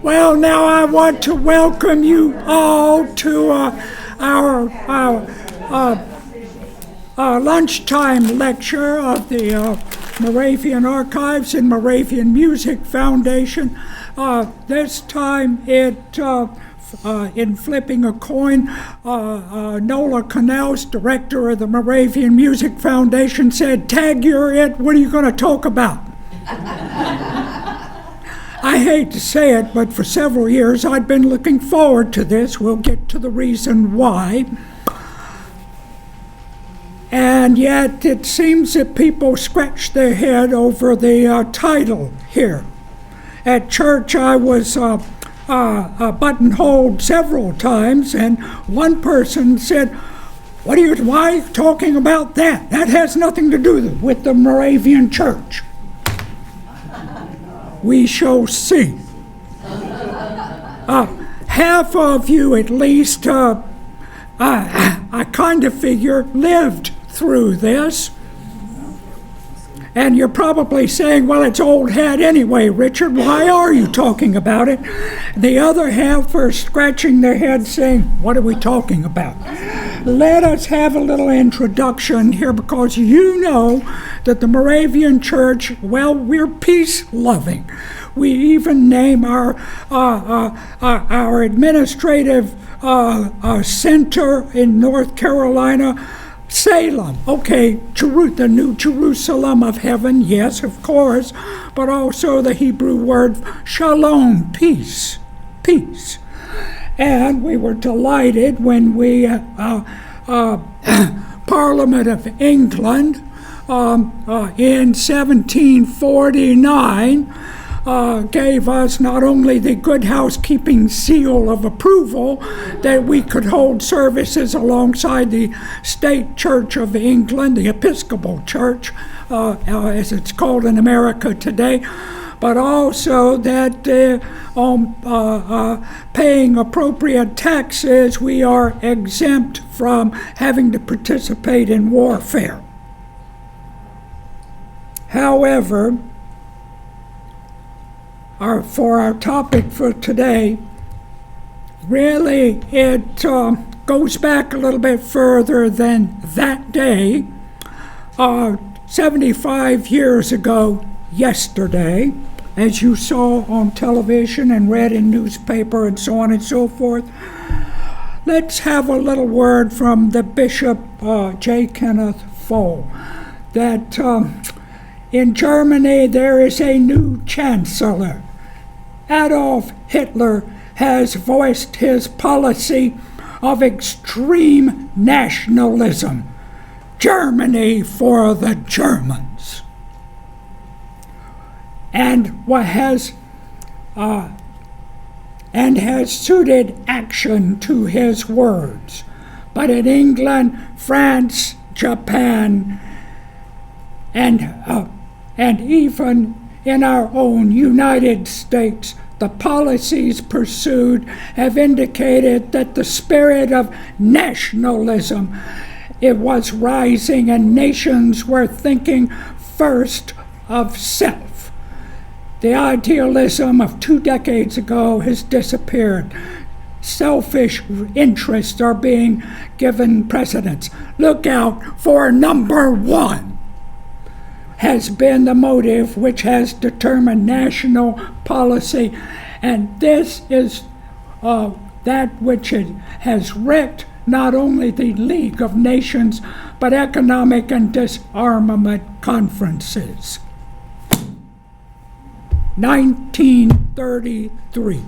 Well, now I want to welcome you all to our lunchtime lecture of the Moravian Archives and Moravian Music Foundation. This time in flipping a coin, Nola Canals, director of the Moravian Music Foundation, said, "Tag, you're it. What are you going to talk about?" I hate to say it, but for several years I'd been looking forward to this. We'll get to the reason why. And yet it seems that people scratch their head over the title here. At church I was buttonholed several times, and one person said, why are you talking about that? That has nothing to do with the Moravian Church." We shall see. Half of you at least, I kind of figure, lived through this. And you're probably saying, well, it's old hat anyway, Richard. Why are you talking about it? The other half are scratching their heads saying, what are we talking about? Let us have a little introduction here, because you know that the Moravian Church, well, we're peace-loving. We even name our administrative center in North Carolina Salem. Okay, the New Jerusalem of heaven, yes, of course, but also the Hebrew word shalom, peace, peace. And we were delighted when we, Parliament of England, in 1749, gave us not only the good housekeeping seal of approval that we could hold services alongside the State Church of England, the Episcopal Church, as it's called in America today, but also that paying appropriate taxes, we are exempt from having to participate in warfare. However, for our topic for today, really it goes back a little bit further than that day. 75 years ago yesterday, as you saw on television and read in newspaper and so on and so forth. Let's have a little word from the Bishop J. Kenneth Fole, that in Germany there is a new chancellor. Adolf Hitler has voiced his policy of extreme nationalism. Germany for the Germans. And has suited action to his words. But in England, France, Japan, and even in our own United States, the policies pursued have indicated that the spirit of nationalism, it was rising, and nations were thinking first of self. The idealism of 2 decades ago has disappeared. Selfish interests are being given precedence. Look out for number one, has been the motive which has determined national policy, and this is that which has wrecked not only the League of Nations, but economic and disarmament conferences. 1933.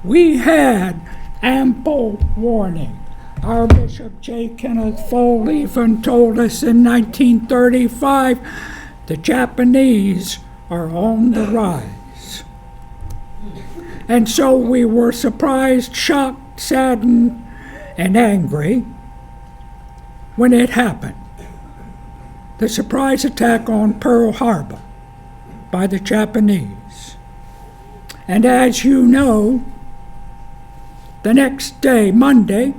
We had ample warning. Our Bishop J. Kenneth Fole even told us in 1935, the Japanese are on the rise. And so we were surprised, shocked, saddened, and angry when it happened. The surprise attack on Pearl Harbor by the Japanese. And as you know, the next day, Monday,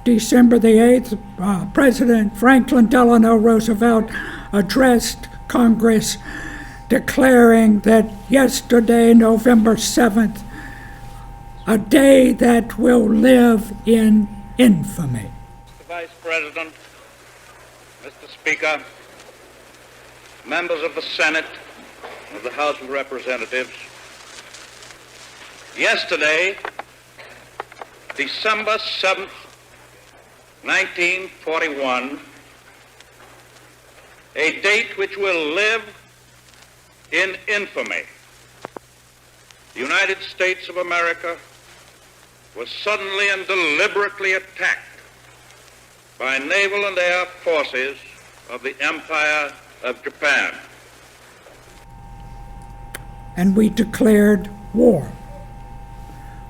December the 8th, President Franklin Delano Roosevelt addressed Congress declaring that yesterday, November 7th, a day that will live in infamy. Mr. Vice President, Mr. Speaker, members of the Senate, of the House of Representatives, yesterday, December 7th, 1941, a date which will live in infamy. The United States of America was suddenly and deliberately attacked by naval and air forces of the Empire of Japan. And we declared war.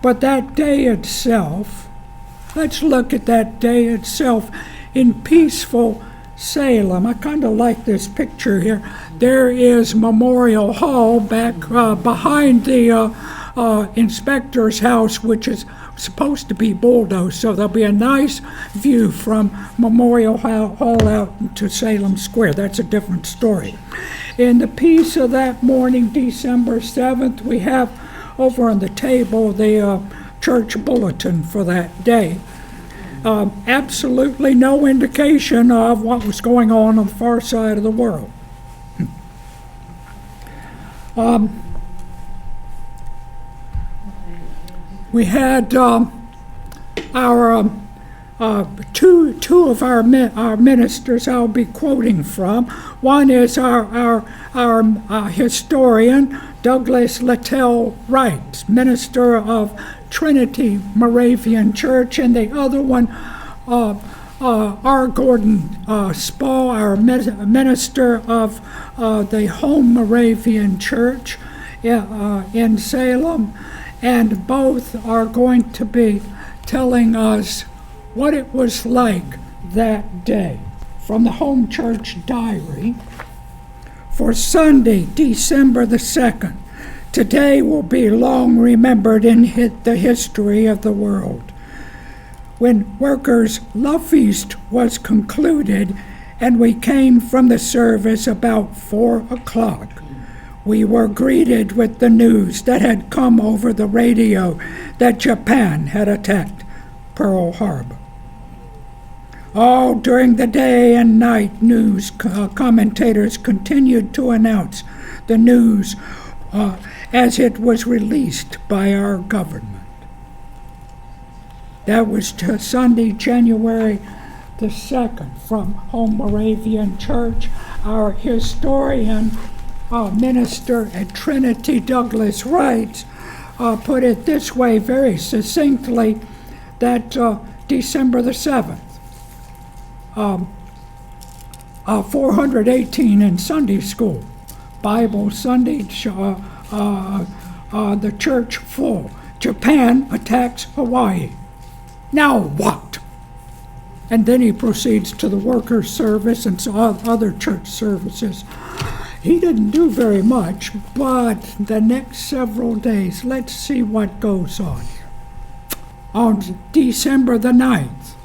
But that day itself, let's look at that day itself in peaceful Salem. I kind of like this picture here. There is Memorial Hall back behind the inspector's house, which is supposed to be bulldozed, so there'll be a nice view from Memorial Hall out to Salem Square. That's a different story. In the peace of that morning, December 7th, we have over on the table the church bulletin for that day. Absolutely no indication of what was going on the far side of the world. We had our two of our ministers I'll be quoting from. One is our historian, Douglas Littell Wright, minister of Trinity Moravian Church, and the other one, R. Gordon Spaugh, our minister of the Home Moravian Church in Salem, and both are going to be telling us what it was like that day. From the Home Church Diary, for Sunday, December the 2nd, today will be long remembered in the history of the world. When Workers' Love Feast was concluded and we came from the service about 4 o'clock, we were greeted with the news that had come over the radio that Japan had attacked Pearl Harbor. All during the day and night, news commentators continued to announce the news as it was released by our government. That was Sunday, January the 2nd, from Home Moravian Church. Our historian, minister at Trinity, Douglas Wright, put it this way very succinctly, that December the 7th, 418 in Sunday school, Bible Sunday, the church full. Japan attacks Hawaii. Now what? And then he proceeds to the workers' service and other church services. He didn't do very much, but the next several days, let's see what goes on here. On December the 9th,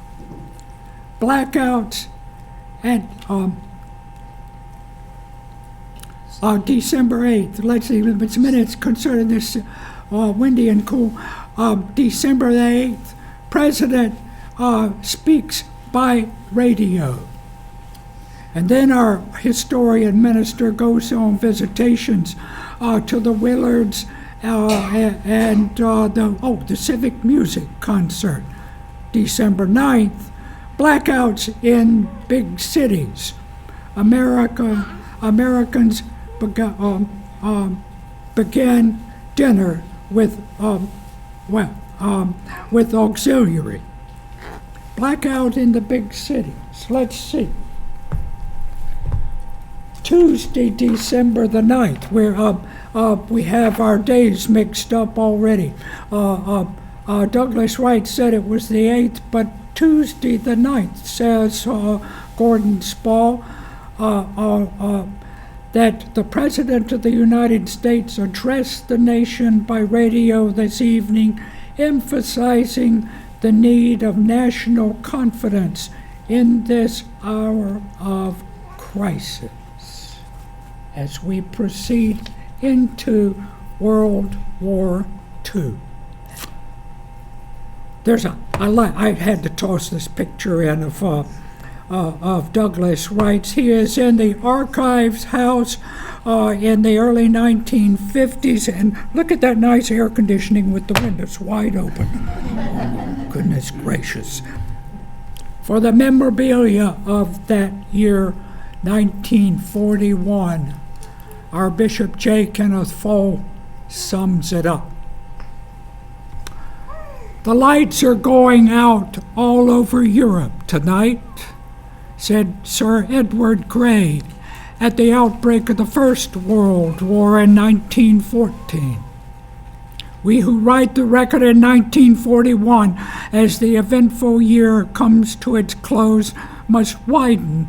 blackouts, and December 8th, let's see, it's minutes concerning this windy and cool. December the 8th, President speaks by radio. And then our historian minister goes on visitations to the Willards and the Civic Music Concert. December 9th, blackouts in big cities. Americans began dinner with auxiliary. Blackout in the big cities. Let's see. Tuesday, December the 9th, where we have our days mixed up already. Douglas Wright said it was the 8th, but Tuesday the 9th says Gordon Spaugh that the President of the United States addressed the nation by radio this evening, emphasizing the need of national confidence in this hour of crisis as we proceed into World War II. I had to toss this picture in of Douglas Wrights. He is in the Archives house in the early 1950s, and look at that nice air conditioning with the windows wide open. Oh, goodness gracious. For the memorabilia of that year, 1941, our Bishop J. Kenneth Fole sums it up. The lights are going out all over Europe tonight, said Sir Edward Grey at the outbreak of the First World War in 1914. We who write the record in 1941, as the eventful year comes to its close, must widen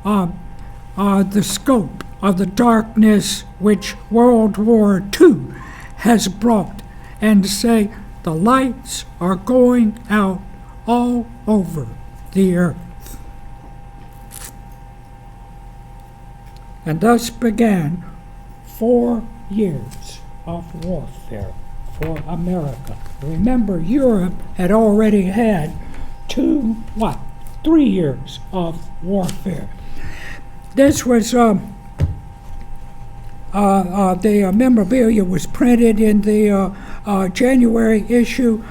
the scope of the darkness which World War II has brought, and say the lights are going out all over the earth. And thus began 4 years of warfare for America. Remember, Europe had already had 3 years of warfare. This was, the memorabilia was printed in the January issue,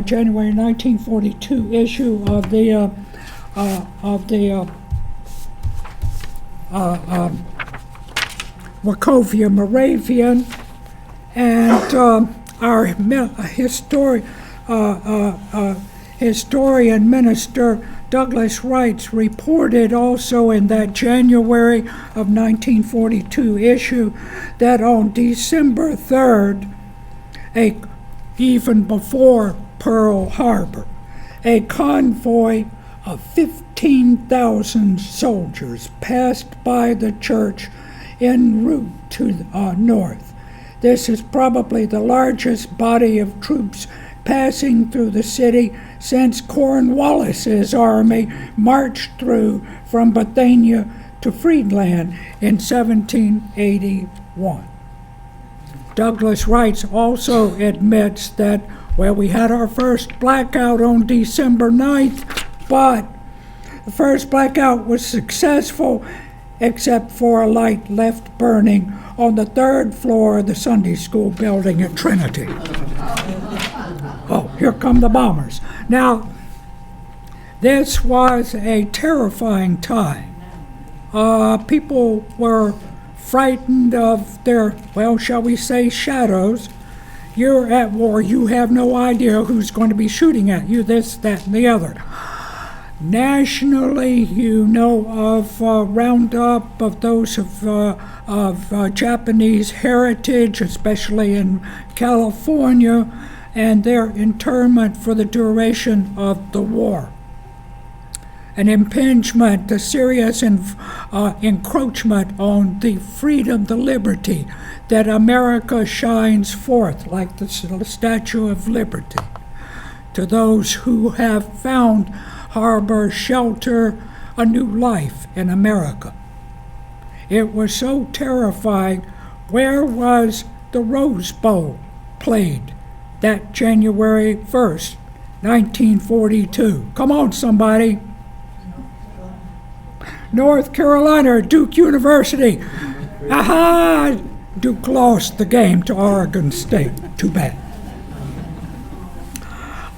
January 1942 issue of the Wachovia Moravian, and our historian minister Douglas Wrights reported also in that January of 1942 issue that on December 3rd, even before Pearl Harbor, a convoy of 15,000 soldiers passed by the church en route to the north. This is probably the largest body of troops passing through the city since Cornwallis's army marched through from Bethania to Friedland in 1781. Douglas Wrights also admits that, we had our first blackout on December 9th, but the first blackout was successful except for a light left burning on the 3rd floor of the Sunday school building at Trinity. Oh, here come the bombers. Now, this was a terrifying time. People were frightened of their, shall we say, shadows. You're at war. You have no idea who's going to be shooting at you, this, that, and the other. Nationally, you know of roundup of those of Japanese heritage, especially in California, and their internment for the duration of the war. An impingement, a serious encroachment on the freedom, the liberty that America shines forth like the Statue of Liberty to those who have found harbor, shelter, a new life in America. It was so terrifying. Where was the Rose Bowl played that January 1st, 1942? Come on, somebody. North Carolina, Duke University. Aha! Duke lost the game to Oregon State. Too bad.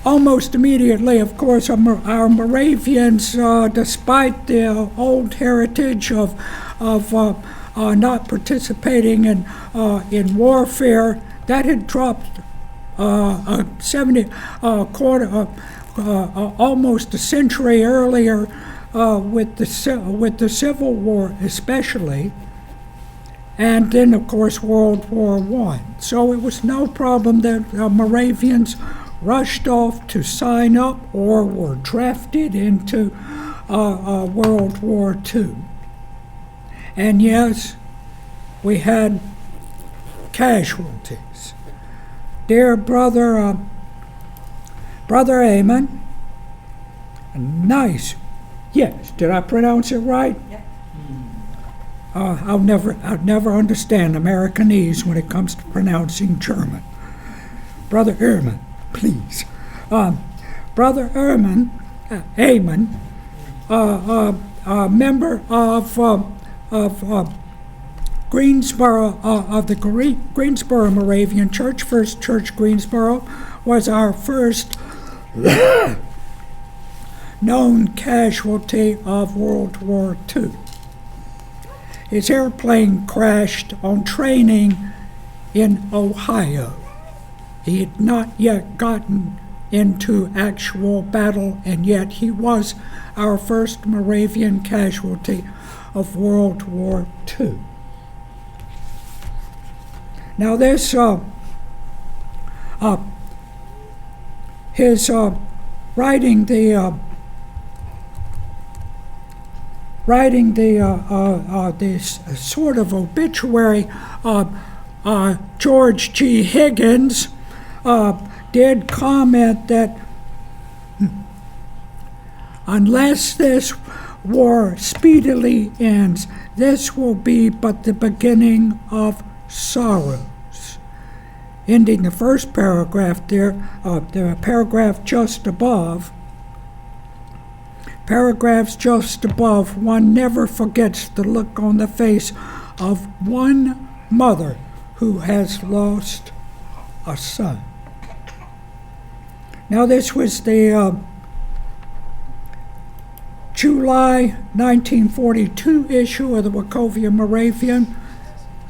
Almost immediately, of course, our Moravians, despite the old heritage of not participating in warfare, that had dropped almost a century earlier with the Civil War, especially, and then, of course, World War I. So it was no problem that Moravians rushed off to sign up or were drafted into World War II. And yes, we had casualties. Dear Brother Amon, nice. Yes, did I pronounce it right? Yep. I'll never understand Americanese when it comes to pronouncing German. Brother Ehrman, please. Brother Amon, a member of Greensboro, of the Greensboro Moravian Church, First Church Greensboro, was our first known casualty of World War II. His airplane crashed on training in Ohio. He had not yet gotten into actual battle, and yet he was our first Moravian casualty of World War II. Now this, his writing this sort of obituary, George G. Higgins did comment that unless this war speedily ends, this will be but the beginning of sorrows. Ending the first paragraph there, the paragraph just above, paragraphs just above, one never forgets the look on the face of one mother who has lost a son. Now this was the July 1942 issue of the Wachovia Moravian.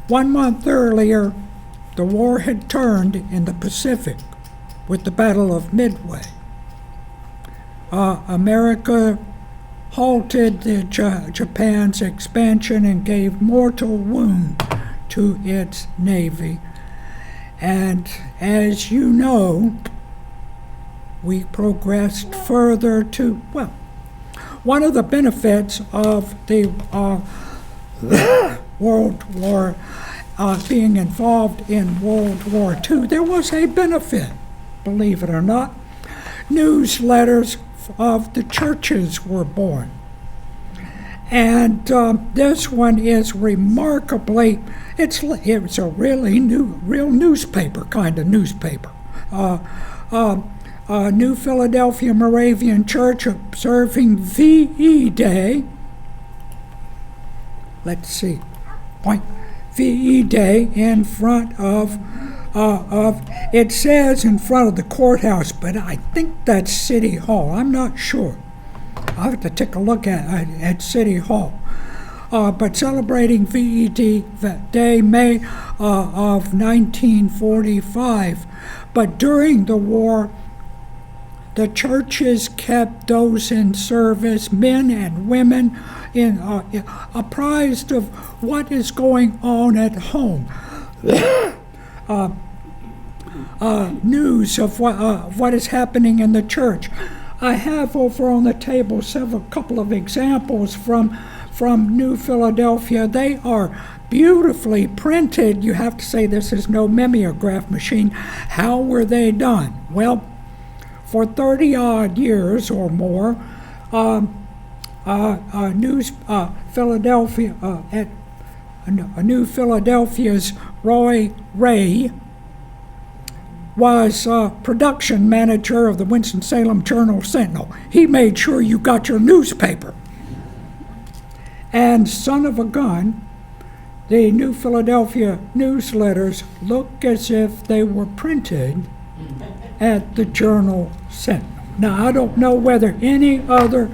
1 month earlier, the war had turned in the Pacific with the Battle of Midway. America halted Japan's expansion and gave mortal wound to its navy. And as you know, we progressed further to, well, one of the benefits of the World War, being involved in World War II, there was a benefit, believe it or not. Newsletters of the churches were born. And this one is remarkably, it's a really real newspaper, kind of newspaper. New Philadelphia Moravian Church observing VE Day. Let's see, VE Day in front of it says in front of the courthouse, but I think that's City Hall. I'm not sure. I'll have to take a look at City Hall. But celebrating VE Day, May of 1945. But during the war, the churches kept those in service, men and women, apprised of what is going on at home. News of what is happening in the church. I have over on the table couple of examples from New Philadelphia. They are beautifully printed. You have to say this is no mimeograph machine. How were they done? Well, for 30-odd years or more, New Philadelphia's Roy Ray was production manager of the Winston-Salem Journal-Sentinel. He made sure you got your newspaper. And son of a gun, the New Philadelphia newsletters look as if they were printed at the Journal-Sentinel. Now, I don't know whether any other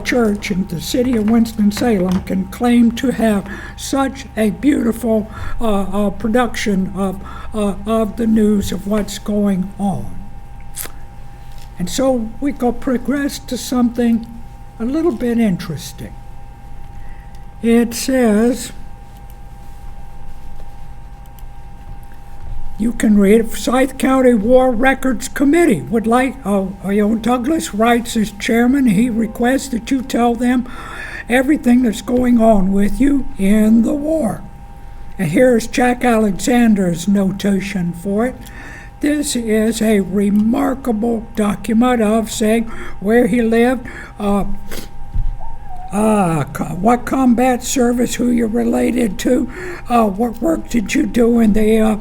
church in the city of Winston-Salem can claim to have such a beautiful production of the news of what's going on. And so we go progress to something a little bit interesting. It says, you can read it, Forsyth County War Records Committee would like, Douglas writes as chairman, he requests that you tell them everything that's going on with you in the war. And here's Jack Alexander's notation for it. This is a remarkable document of saying where he lived. What combat service, who you're related to, what work did you do in the,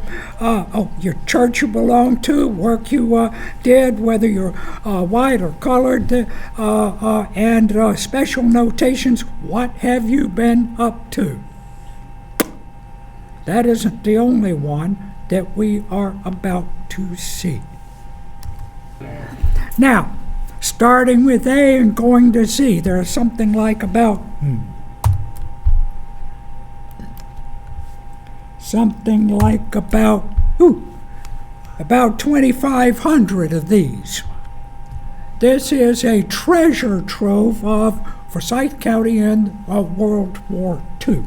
your church you belong to, work you did, whether you're white or colored, and special notations, what have you been up to? That isn't the only one that we are about to see. Now, starting with A and going to Z, there's something like about about 2,500 of these. This is a treasure trove of Forsyth County in World War II.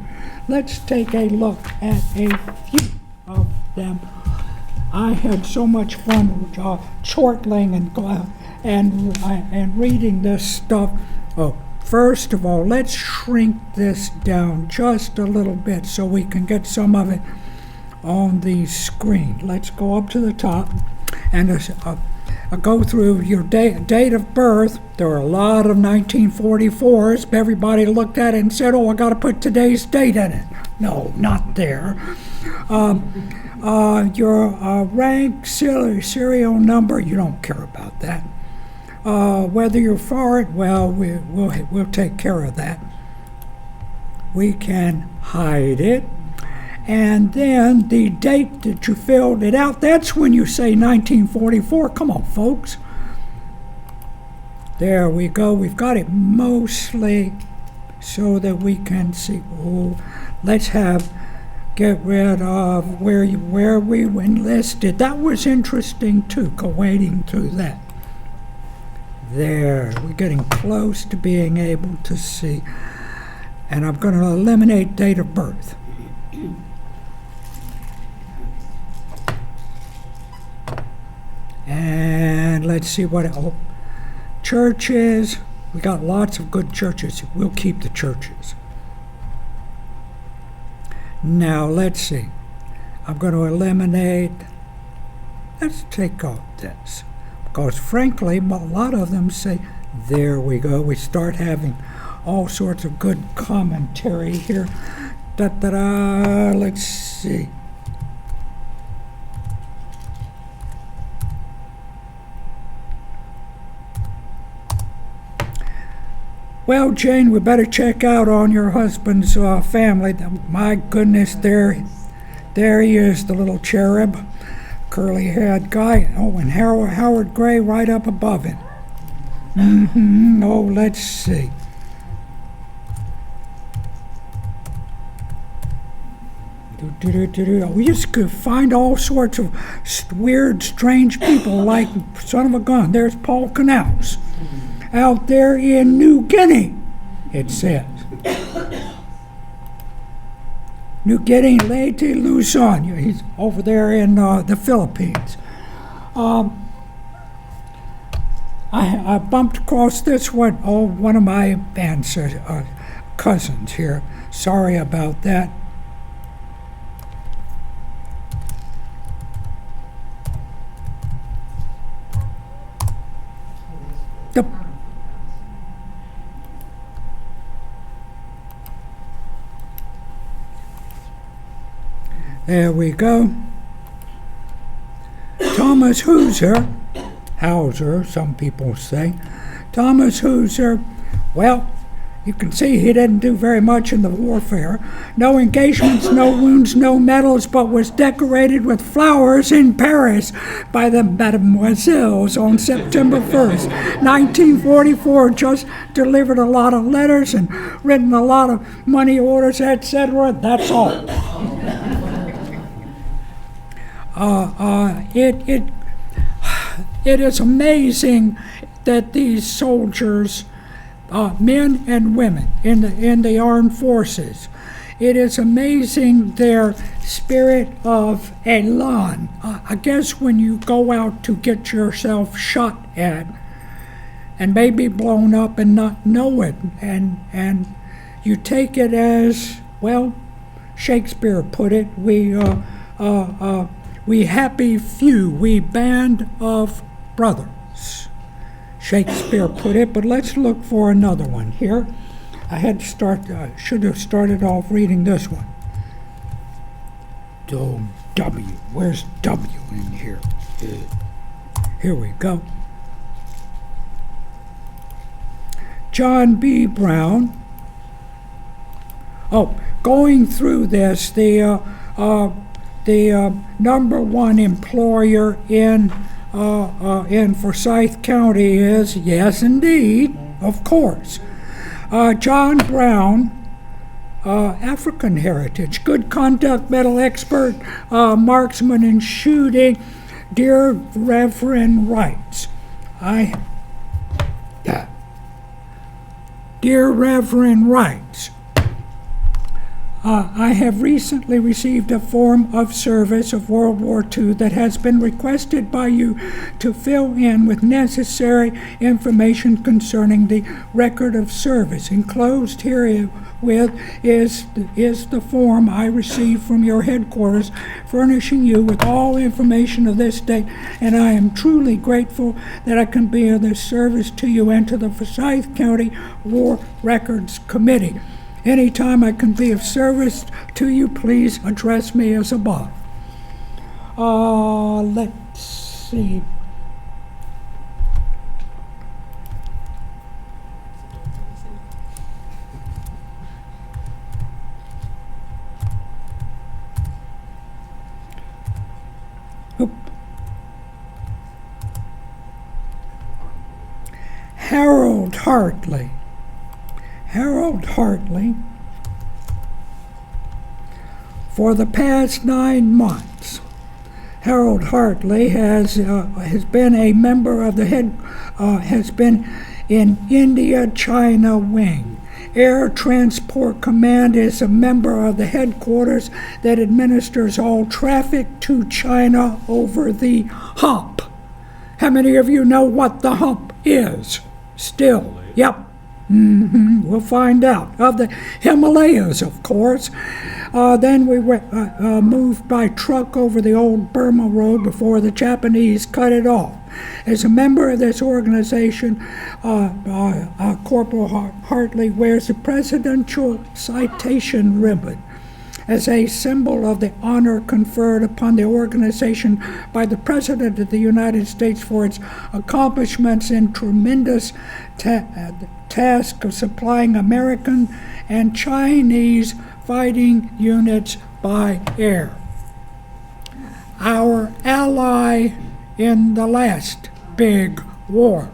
Let's take a look at a few of them. I had so much fun chortling and reading this stuff. Oh, first of all, let's shrink this down just a little bit so we can get some of it on the screen. Let's go up to the top and go through your date of birth. There are a lot of 1944s. Everybody looked at it and said, oh, I got to put today's date in it. No, not there. Your rank, serial number, you don't care about that. Whether you're for it, well, we'll take care of that. We can hide it. And then the date that you filled it out, that's when you say 1944. Come on, folks. There we go. We've got it mostly so that we can see. Oh, let's get rid of where we enlisted. That was interesting too, wading through that. There, we're getting close to being able to see. And I'm going to eliminate date of birth. And let's see what churches. We got lots of good churches. We'll keep the churches. Now let's see. I'm going to eliminate. Let's take off this. Because frankly, a lot of them say, there we go. We start having all sorts of good commentary here. Let's see. Well, Jane, we better check out on your husband's family. My goodness, there he is, the little cherub, curly-haired guy. Oh, and Howard Gray right up above him. Oh, let's see. We just could find all sorts of weird, strange people like son of a gun. There's Paul Canals. Out there in New Guinea, it says. New Guinea, Leyte, Luzon. He's over there in the Philippines. I bumped across this one. Oh, one of my cousins here. Sorry about that. There we go. Thomas Hauser, some people say. Thomas Hauser, well, you can see he didn't do very much in the warfare. No engagements, no wounds, no medals, but was decorated with flowers in Paris by the Mademoiselles on September 1st, 1944. Just delivered a lot of letters and written a lot of money orders, etc. That's all. It is amazing that these soldiers, men and women in the armed forces, it is amazing their spirit of elan. I guess when you go out to get yourself shot at and maybe blown up and not know it, and you take it as, well, Shakespeare put it, we happy few, we band of brothers. Shakespeare put it, but let's look for another one here. I had to start, should have started off reading this one. W. Where's W in here? Here we go. John B. Brown. Oh, going through this, the number one employer in Forsyth County is, yes, indeed, of course, John Brown. African heritage, good conduct medal expert, marksman in shooting, dear Reverend writes, Dear Reverend writes, I have recently received a form of service of World War II that has been requested by you to fill in with necessary information concerning the record of service. Enclosed herewith is the form I received from your headquarters, furnishing you with all information of this date, and I am truly grateful that I can be of this service to you and to the Forsyth County War Records Committee. Anytime I can be of service to you, please address me as above. Let's see. Harold Hartley. For the past 9 months, Harold Hartley has been a member of the has been in India China Wing. Air Transport Command is a member of the headquarters that administers all traffic to China over the hump. How many of you know what the hump is? Still, yep. We'll find out. Of the Himalayas, of course. Then we moved by truck over the old Burma Road before the Japanese cut it off. As a member of this organization, Corporal Hartley wears a presidential citation ribbon as a symbol of the honor conferred upon the organization by the President of the United States for its accomplishments in tremendous task of supplying American and Chinese fighting units by air. Our ally in the last big war,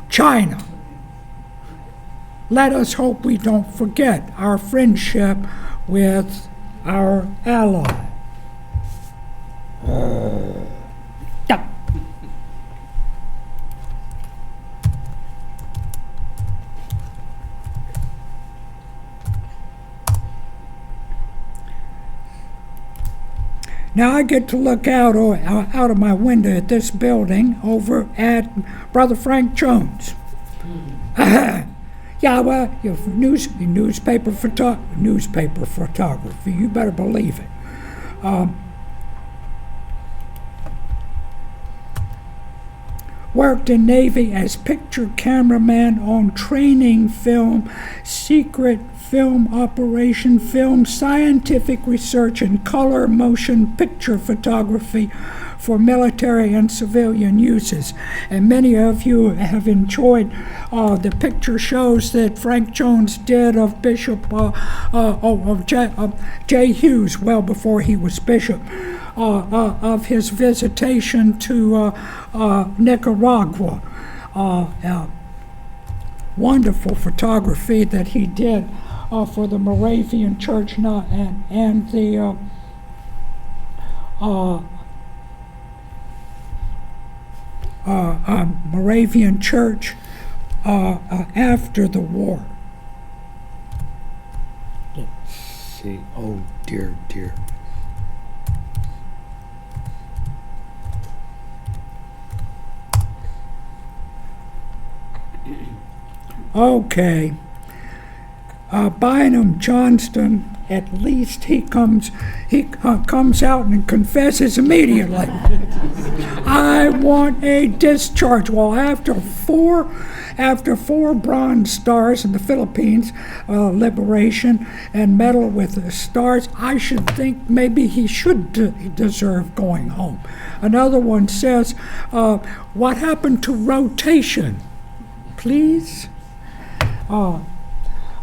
China. Let us hope we don't forget our friendship with our ally. Now I get to look out of my window at this building over at Brother Frank Jones. Yeah, well, newspaper photography, you better believe it. Worked in Navy as picture cameraman on training film, secret film operation film, scientific research, and color motion picture photography for military and civilian uses. And many of you have enjoyed the picture shows that Frank Jones did of Bishop J. Hughes, well before he was bishop, of his visitation to Nicaragua. Wonderful photography that he did for the Moravian Church and the Moravian Church after the war. Let's see. Oh, dear. Okay. Bynum Johnston at least he comes out and confesses immediately. I want a discharge. Well, after four Bronze Stars in the Philippines, liberation, and Medal with the Stars, I should think maybe he should deserve going home. Another one says, what happened to rotation? Please?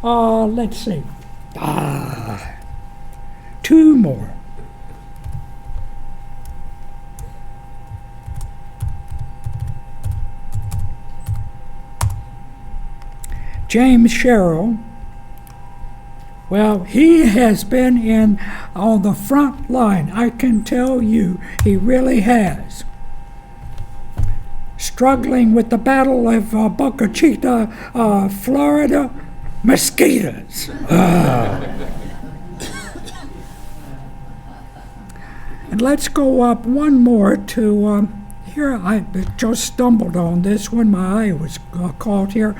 Let's see. Two more. James Sherrill, well, he has been on the front line. I can tell you, he really has. Struggling with the Battle of Boca Chica, Florida, mosquitoes. And let's go up one more to, here I just stumbled on this one. My eye was caught here.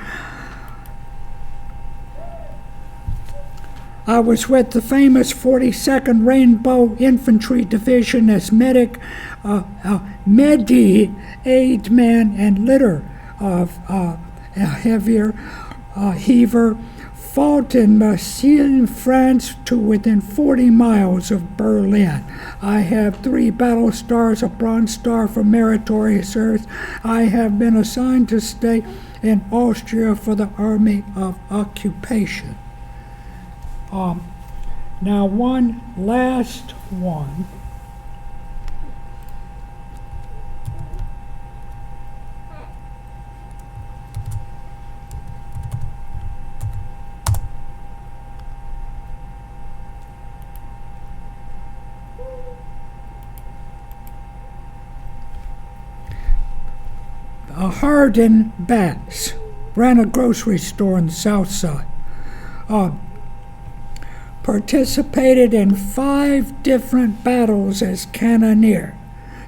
I was with the famous 42nd Rainbow Infantry Division as medic, aid man and litter heaver, fought in Marseille, France, to within 40 miles of Berlin. I have 3 battle stars, a Bronze Star for meritorious service. I have been assigned to stay in Austria for the Army of Occupation. Now one last one. Hardin Batts ran a grocery store on the south side. Participated in 5 different battles as cannoneer.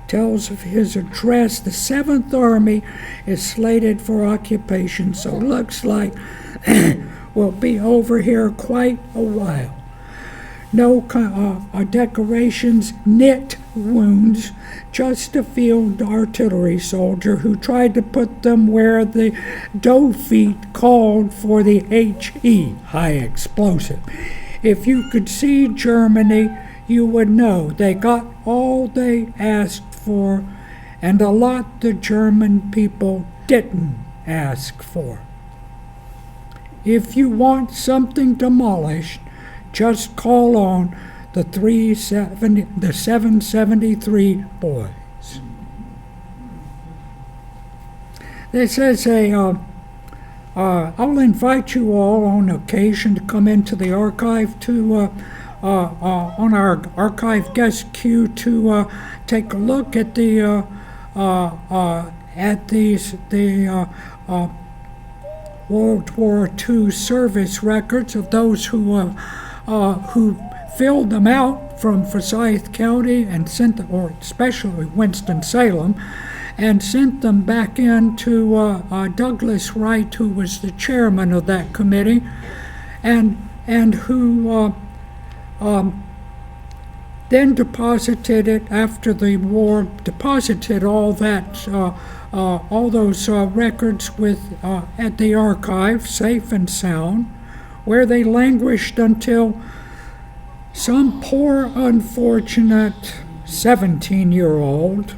Tells of his address, the 7th Army is slated for occupation, so looks like we'll be over here quite a while. No decorations, knit wounds, just a field artillery soldier who tried to put them where the dough feet called for the HE, high explosive. If you could see Germany, you would know they got all they asked for, and a lot the German people didn't ask for. If you want something demolished, just call on the 773 boys. This is I'll invite you all on occasion to come into the archive to on our archive guest queue to take a look at the World War II service records of those who filled them out from Forsyth County and sent them, or especially Winston-Salem, and sent them back in to Douglas Wright, who was the chairman of that committee, and who then deposited it after the war, deposited all those records at the archive, safe and sound, where they languished until some poor, unfortunate 17-year-old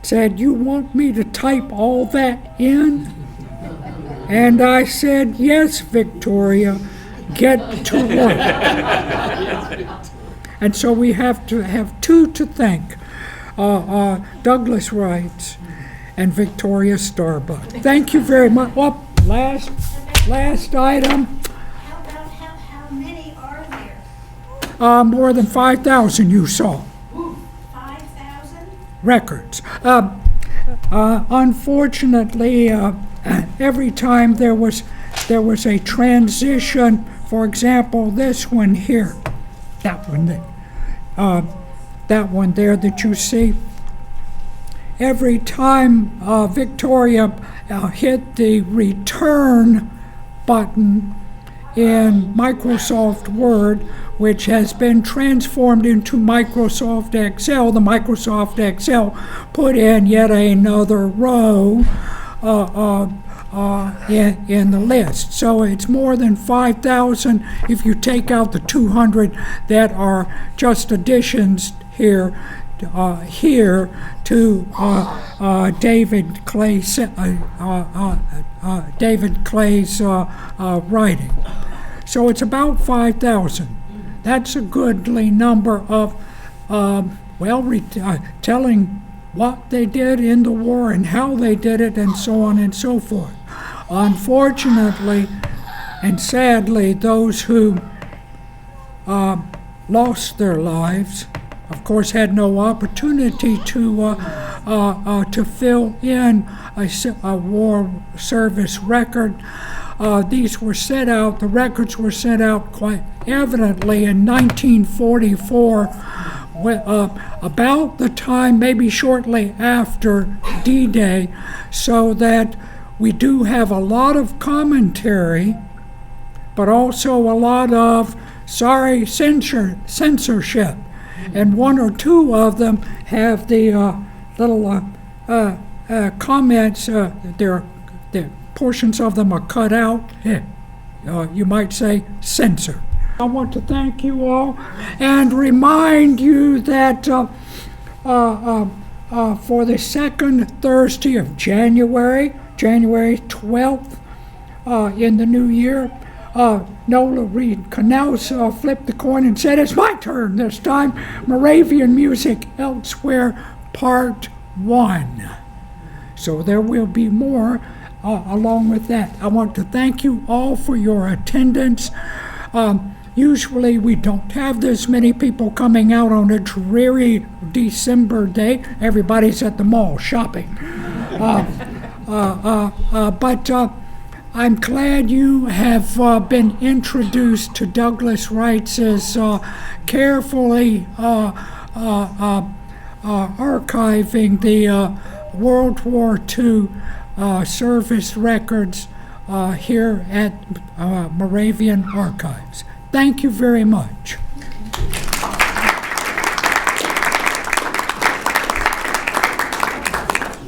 said, "You want me to type all that in?" And I said, "Yes, Victoria, get to work." And so we have to have 2 to thank, Douglas Wright and Victoria Starbuck. Thank you very much. Well, last item. How many are there? More than 5,000 you saw. 5,000? Records. Unfortunately, every time there was a transition, for example, this one here, that one there that you see, every time Victoria hit the return button, in Microsoft Word, which has been transformed into Microsoft Excel. The Microsoft Excel put in yet another row in the list. So it's more than 5,000 if you take out the 200 that are just additions here to David Clay's writing. So it's about 5,000. That's a goodly number of telling what they did in the war and how they did it and so on and so forth. Unfortunately and sadly, those who lost their lives, of course, had no opportunity to fill in a war service record. These were sent out, the records were sent out quite evidently in 1944, about the time, maybe shortly after D-Day, so that we do have a lot of commentary, but also a lot of, censorship. And one or two of them have the little comments, their portions of them are cut out. You might say censored. I want to thank you all and remind you that for the second Thursday of January 12th, in the new year, Nola Reed Canals flipped the coin and said, "It's my turn this time. Moravian Music Elsewhere, Part 1. So there will be more along with that. I want to thank you all for your attendance. Usually we don't have this many people coming out on a dreary December day. Everybody's at the mall shopping. But I'm glad you have been introduced to Douglas Wright's carefully archiving the World War II service records here at Moravian Archives. Thank you very much.